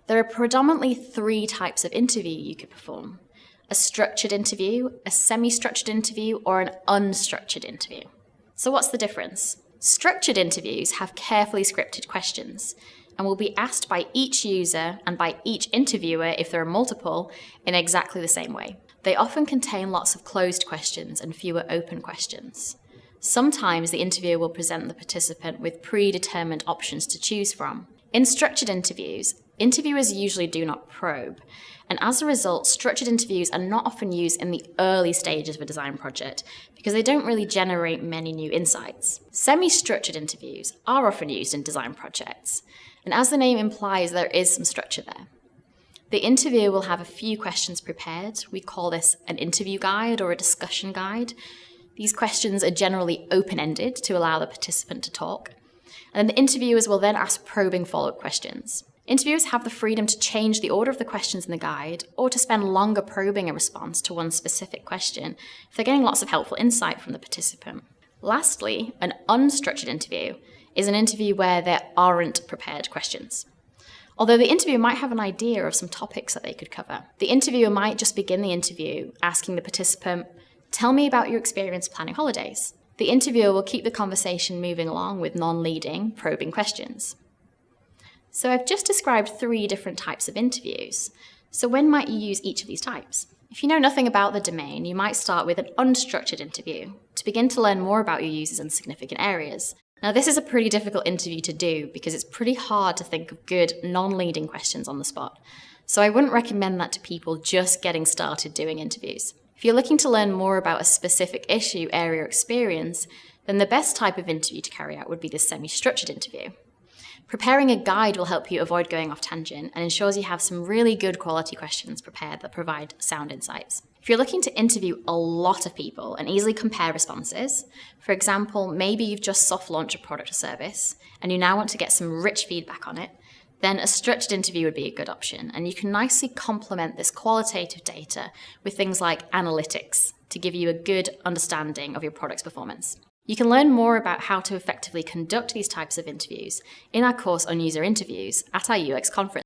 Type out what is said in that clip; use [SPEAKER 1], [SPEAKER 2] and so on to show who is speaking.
[SPEAKER 1] There are predominantly 3 types of interview you could perform: a structured interview, a semi-structured interview, or an unstructured interview. So what's the difference? Structured interviews have carefully scripted questions and will be asked by each user and by each interviewer, if there are multiple, in exactly the same way. They often contain lots of closed questions and fewer open questions. Sometimes the interviewer will present the participant with predetermined options to choose from. In structured interviews, interviewers usually do not probe, and as a result, structured interviews are not often used in the early stages of a design project because they don't really generate many new insights. Semi-structured interviews are often used in design projects, and as the name implies, there is some structure there. The interviewer will have a few questions prepared. We call this an interview guide or a discussion guide. These questions are generally open-ended to allow the participant to talk, and the interviewers will then ask probing follow-up questions. Interviewers have the freedom to change the order of the questions in the guide or to spend longer probing a response to one specific question if they're getting lots of helpful insight from the participant. Lastly, an unstructured interview is an interview where there aren't prepared questions. Although the interviewer might have an idea of some topics that they could cover, the interviewer might just begin the interview asking the participant, "Tell me about your experience planning holidays." The interviewer will keep the conversation moving along with non-leading, probing questions. So I've just described 3 different types of interviews. So when might you use each of these types? If you know nothing about the domain, you might start with an unstructured interview to begin to learn more about your users in significant areas. Now, this is a pretty difficult interview to do because it's pretty hard to think of good non-leading questions on the spot. So I wouldn't recommend that to people just getting started doing interviews. If you're looking to learn more about a specific issue, area, or experience, then the best type of interview to carry out would be the semi-structured interview. Preparing a guide will help you avoid going off tangent and ensures you have some really good quality questions prepared that provide sound insights. If you're looking to interview a lot of people and easily compare responses, for example, maybe you've just soft launched a product or service and you now want to get some rich feedback on it, then a structured interview would be a good option, and you can nicely complement this qualitative data with things like analytics to give you a good understanding of your product's performance. You can learn more about how to effectively conduct these types of interviews in our course on user interviews at our UX conference.